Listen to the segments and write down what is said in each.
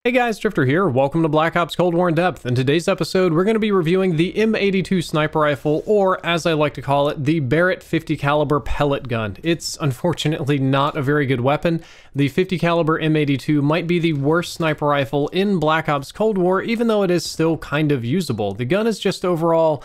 Hey guys, Drifter here. Welcome to Black Ops Cold War in Depth. In today's episode, we're going to be reviewing the M82 sniper rifle, or as I like to call it, the Barrett 50 caliber pellet gun. It's unfortunately not a very good weapon. The 50 caliber M82 might be the worst sniper rifle in Black Ops Cold War, even though it is still kind of usable. The gun is just overall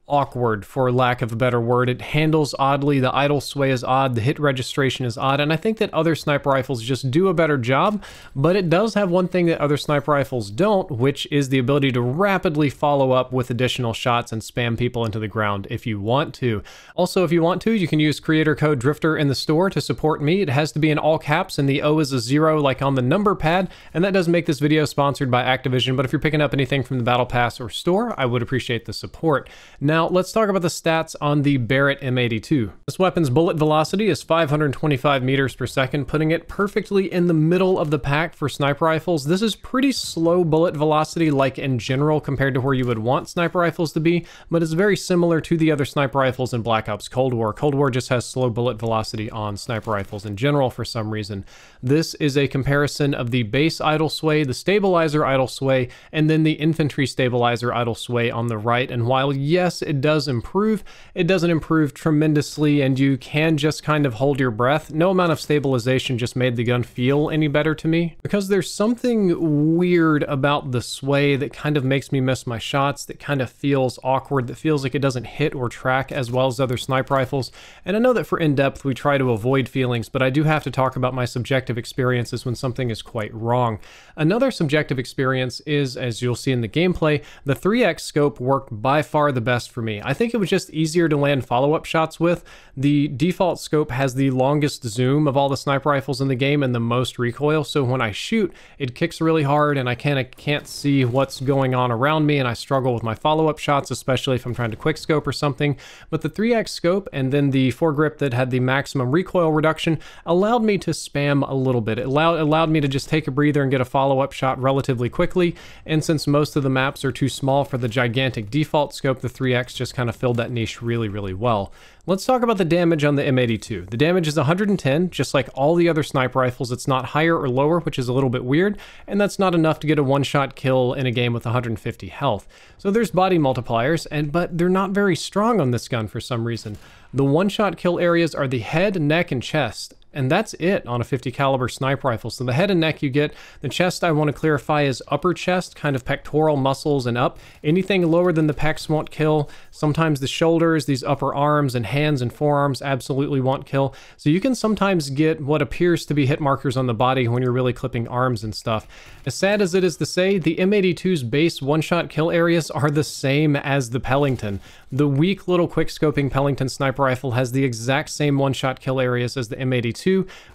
awkward, for lack of a better word. It handles oddly, the idle sway is odd, the hit registration is odd, and I think that other sniper rifles just do a better job, but it does have one thing that other sniper rifles don't, which is the ability to rapidly follow up with additional shots and spam people into the ground if you want to. Also, if you want to, you can use creator code Drifter in the store to support me. It has to be in all caps and the O is a 0 like on the number pad, and that does make this video sponsored by Activision, but if you're picking up anything from the Battle Pass or store, I would appreciate the support. Now, let's talk about the stats on the Barrett M82. This weapon's bullet velocity is 525 meters per second, putting it perfectly in the middle of the pack for sniper rifles. This is pretty slow bullet velocity, like in general, compared to where you would want sniper rifles to be, but it's very similar to the other sniper rifles in Black Ops Cold War. Cold War just has slow bullet velocity on sniper rifles in general for some reason. This is a comparison of the base idle sway, the stabilizer idle sway, and then the infantry stabilizer idle sway on the right. And while yes, it does improve, it doesn't improve tremendously, and you can just kind of hold your breath. No amount of stabilization just made the gun feel any better to me, because there's something weird about the sway that kind of makes me miss my shots, that kind of feels awkward, that feels like it doesn't hit or track as well as other sniper rifles. And I know that for in-depth we try to avoid feelings, but I do have to talk about my subjective experiences when something is quite wrong. Another subjective experience is, as you'll see in the gameplay, the 3x scope worked by far the best for me. I think it was just easier to land follow-up shots with. The default scope has the longest zoom of all the sniper rifles in the game and the most recoil, so when I shoot, it kicks really hard and I kind of can't see what's going on around me, and I struggle with my follow-up shots, especially if I'm trying to quick scope or something. But the 3x scope and then the foregrip that had the maximum recoil reduction allowed me to spam a little bit. It allowed me to just take a breather and get a follow-up shot relatively quickly, and since most of the maps are too small for the gigantic default scope, the 3x just kind of filled that niche really well. Let's talk about the damage on the M82. The damage is 110, just like all the other sniper rifles. It's not higher or lower, which is a little bit weird, and that's not enough to get a one-shot kill in a game with 150 health. So there's body multipliers, but they're not very strong on this gun for some reason. The one-shot kill areas are the head, neck, and chest, and that's it on a 50 caliber sniper rifle. So the head and neck you get. The chest, I want to clarify, is upper chest, kind of pectoral muscles and up. Anything lower than the pecs won't kill. Sometimes the shoulders, these upper arms and hands and forearms absolutely won't kill. So you can sometimes get what appears to be hit markers on the body when you're really clipping arms and stuff. As sad as it is to say, the M82's base one-shot kill areas are the same as the Pelington. The weak little quick-scoping Pelington sniper rifle has the exact same one-shot kill areas as the M82,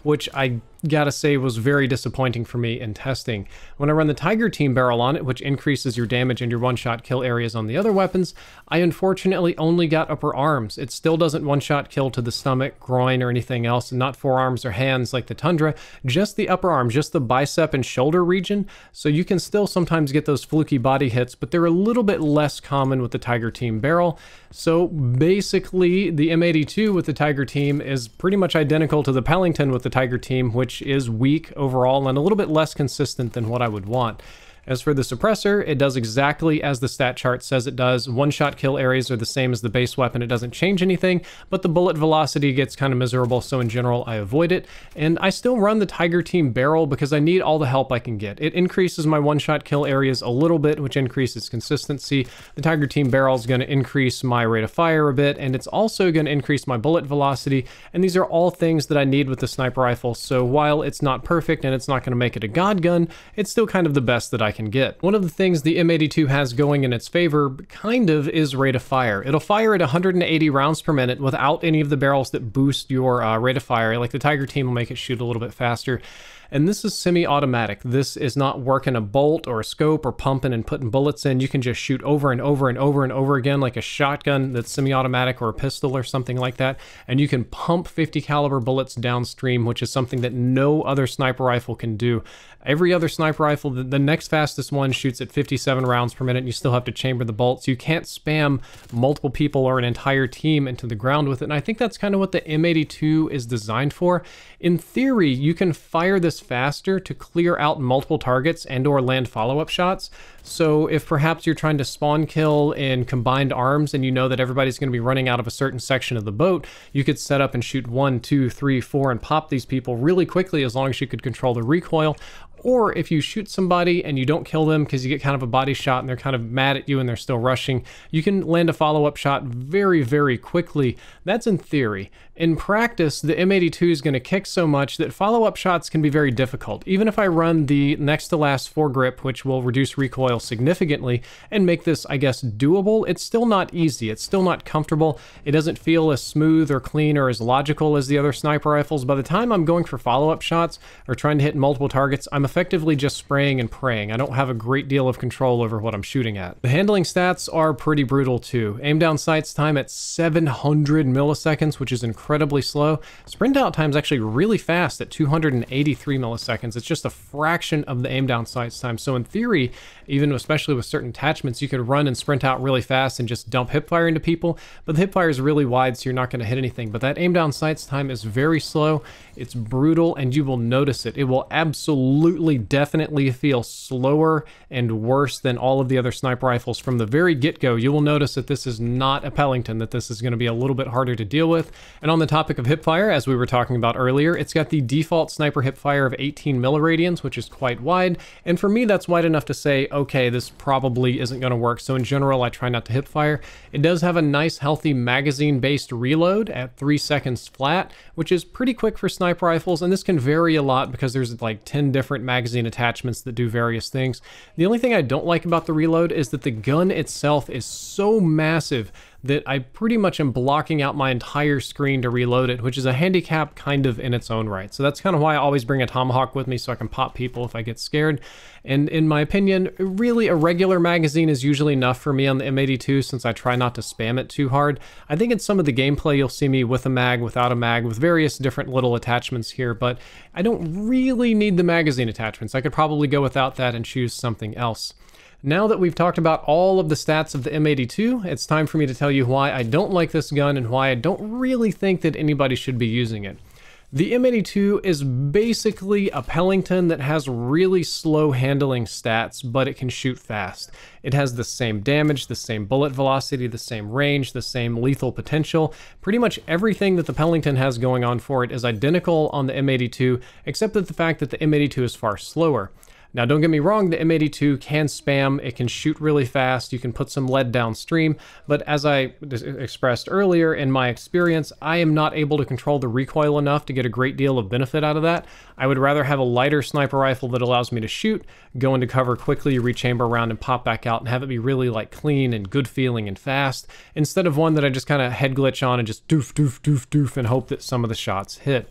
which I gotta say was very disappointing for me in testing. When I run the Tiger Team barrel on it, which increases your damage and your one-shot kill areas on the other weapons, I unfortunately only got upper arms. It still doesn't one-shot kill to the stomach, groin, or anything else, and not forearms or hands like the Tundra, just the upper arm, just the bicep and shoulder region. So you can still sometimes get those fluky body hits, but they're a little bit less common with the Tiger Team barrel. So basically, the M82 with the Tiger Team is pretty much identical to the Pelington with the Tiger Team, which is weak overall and a little bit less consistent than what I would want. As for the suppressor, it does exactly as the stat chart says it does. One-shot kill areas are the same as the base weapon. It doesn't change anything, but the bullet velocity gets kind of miserable, so in general, I avoid it. And I still run the Tiger Team barrel because I need all the help I can get. It increases my one-shot kill areas a little bit, which increases consistency. The Tiger Team barrel is going to increase my rate of fire a bit, and it's also going to increase my bullet velocity, and these are all things that I need with the sniper rifle, so while it's not perfect and it's not going to make it a god gun, it's still kind of the best that I can get. One of the things the M82 has going in its favor, kind of, is rate of fire. It'll fire at 180 rounds per minute without any of the barrels that boost your rate of fire. Like the Tiger Team will make it shoot a little bit faster. And this is semi-automatic. This is not working a bolt or a scope or pumping and putting bullets in. You can just shoot over and over and over and over again like a shotgun that's semi-automatic or a pistol or something like that. And you can pump 50 caliber bullets downstream, which is something that no other sniper rifle can do. Every other sniper rifle, the next fastest fastest one shoots at 57 rounds per minute, and you still have to chamber the bolts. You can't spam multiple people or an entire team into the ground with it, and I think that's kind of what the M82 is designed for. In theory, you can fire this faster to clear out multiple targets and or land follow-up shots. So if perhaps you're trying to spawn kill in combined arms and you know that everybody's going to be running out of a certain section of the boat, you could set up and shoot 1, 2, 3, 4 and pop these people really quickly as long as you could control the recoil. Or if you shoot somebody and you don't kill them because you get kind of a body shot and they're kind of mad at you and they're still rushing, you can land a follow-up shot very, very quickly. That's in theory. In practice, the M82 is going to kick so much that follow-up shots can be very difficult. Even if I run the next to last foregrip, which will reduce recoil significantly and make this, I guess, doable, it's still not easy. It's still not comfortable. It doesn't feel as smooth or clean or as logical as the other sniper rifles. By the time I'm going for follow-up shots or trying to hit multiple targets, I'm effectively just spraying and praying. I don't have a great deal of control over what I'm shooting at. The handling stats are pretty brutal too. Aim down sights time at 700 milliseconds, which is incredibly slow. Sprint out time is actually really fast at 283 milliseconds. It's just a fraction of the aim down sights time. So in theory, even especially with certain attachments, you could run and sprint out really fast and just dump hipfire into people, but the hipfire is really wide, so you're not going to hit anything. But that aim down sights time is very slow. It's brutal, and you will notice it. It will absolutely, definitely feel slower and worse than all of the other sniper rifles from the very get-go. You will notice that this is not a Pelington, that this is going to be a little bit harder to deal with. And on the topic of hipfire, as we were talking about earlier, it's got the default sniper hipfire of 18 milliradians, which is quite wide. And for me, that's wide enough to say, okay, this probably isn't going to work. So in general, I try not to hipfire. It does have a nice, healthy magazine-based reload at 3 seconds flat, which is pretty quick for sniper rifles. And this can vary a lot because there's like 10 different magazine attachments that do various things. The only thing I don't like about the reload is that the gun itself is so massive that I pretty much am blocking out my entire screen to reload it, which is a handicap kind of in its own right. So that's kind of why I always bring a tomahawk with me so I can pop people if I get scared. And in my opinion, really a regular magazine is usually enough for me on the M82 since I try not to spam it too hard. I think in some of the gameplay you'll see me with a mag, without a mag, with various different little attachments here, but I don't really need the magazine attachments. I could probably go without that and choose something else. Now that we've talked about all of the stats of the M82, it's time for me to tell you why I don't like this gun and why I don't really think that anybody should be using it. The M82 is basically a Pelington that has really slow handling stats, but it can shoot fast. It has the same damage, the same bullet velocity, the same range, the same lethal potential. Pretty much everything that the Pelington has going on for it is identical on the M82, except that the fact that the M82 is far slower. Now, don't get me wrong, the M82 can spam, it can shoot really fast, you can put some lead downstream, but as I expressed earlier, in my experience, I am not able to control the recoil enough to get a great deal of benefit out of that. I would rather have a lighter sniper rifle that allows me to shoot, go into cover quickly, rechamber around, and pop back out, and have it be really like clean and good feeling and fast, instead of one that I just kind of head glitch on and just doof, doof, doof, doof, and hope that some of the shots hit.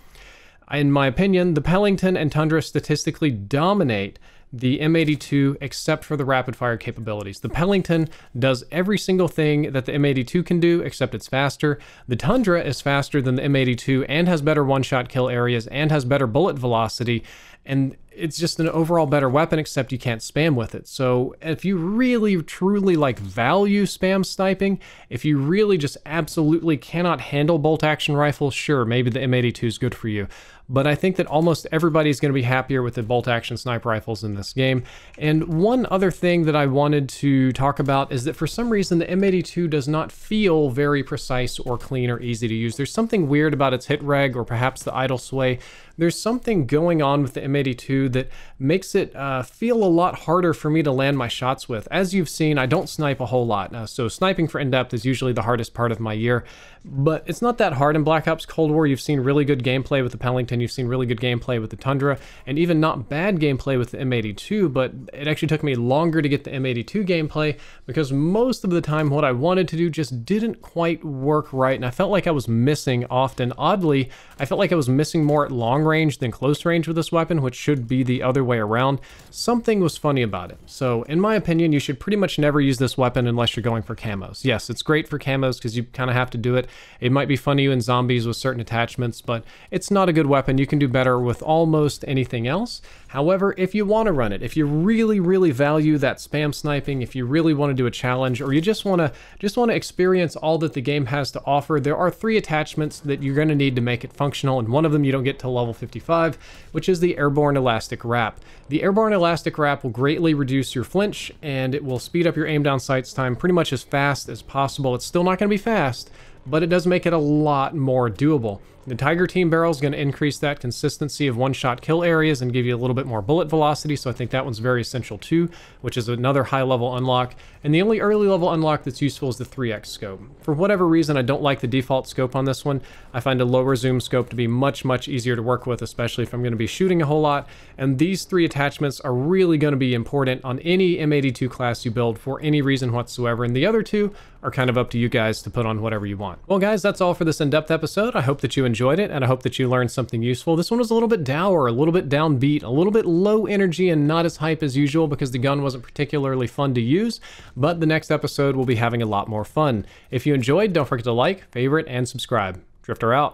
In my opinion, the Pelington and Tundra statistically dominate the M82 except for the rapid fire capabilities. The Pelington does every single thing that the M82 can do, except it's faster. The Tundra is faster than the M82 and has better one-shot kill areas and has better bullet velocity, and it's just an overall better weapon, except you can't spam with it. So if you really truly like value spam sniping, if you really just absolutely cannot handle bolt action rifles, sure, maybe the M82 is good for you. But I think that almost everybody's going to be happier with the bolt action sniper rifles in this game. And one other thing that I wanted to talk about is that for some reason the M82 does not feel very precise or clean or easy to use. There's something weird about its hit reg, or perhaps the idle sway. There's something going on with the M82 that makes it feel a lot harder for me to land my shots with. As you've seen, I don't snipe a whole lot. So sniping for in-depth is usually the hardest part of my year, but it's not that hard in Black Ops Cold War. You've seen really good gameplay with the Pelington, you've seen really good gameplay with the Tundra, and even not bad gameplay with the M82, but it actually took me longer to get the M82 gameplay because most of the time what I wanted to do just didn't quite work right, and I felt like I was missing often. Oddly, I felt like I was missing more at long range than close range with this weapon, which should be the other way around, something was funny about it. So in my opinion, you should pretty much never use this weapon unless you're going for camos. Yes, it's great for camos because you kind of have to do it. It might be fun to you in zombies with certain attachments, but it's not a good weapon. You can do better with almost anything else. However, if you want to run it, if you really value that spam sniping, if you really want to do a challenge, or you just want to experience all that the game has to offer, there are 3 attachments that you're going to need to make it functional, and one of them you don't get till level 55, which is the airborne elastic wrap. The airborne elastic wrap will greatly reduce your flinch, and it will speed up your aim down sights time pretty much as fast as possible. It's still not going to be fast, but it does make it a lot more doable. The Tiger Team Barrel is going to increase that consistency of one-shot kill areas and give you a little bit more bullet velocity, so I think that one's very essential too, which is another high-level unlock. And the only early-level unlock that's useful is the 3x scope. For whatever reason, I don't like the default scope on this one. I find a lower zoom scope to be much easier to work with, especially if I'm going to be shooting a whole lot, and these 3 attachments are really going to be important on any M82 class you build for any reason whatsoever, and the other 2 are kind of up to you guys to put on whatever you want. Well guys, that's all for this in-depth episode. I hope that you enjoyed it, and I hope that you learned something useful. This one was a little bit dour, a little bit downbeat, a little bit low energy, and not as hype as usual because the gun wasn't particularly fun to use, but the next episode will be having a lot more fun. If you enjoyed, don't forget to like, favorite, and subscribe. Drifter out.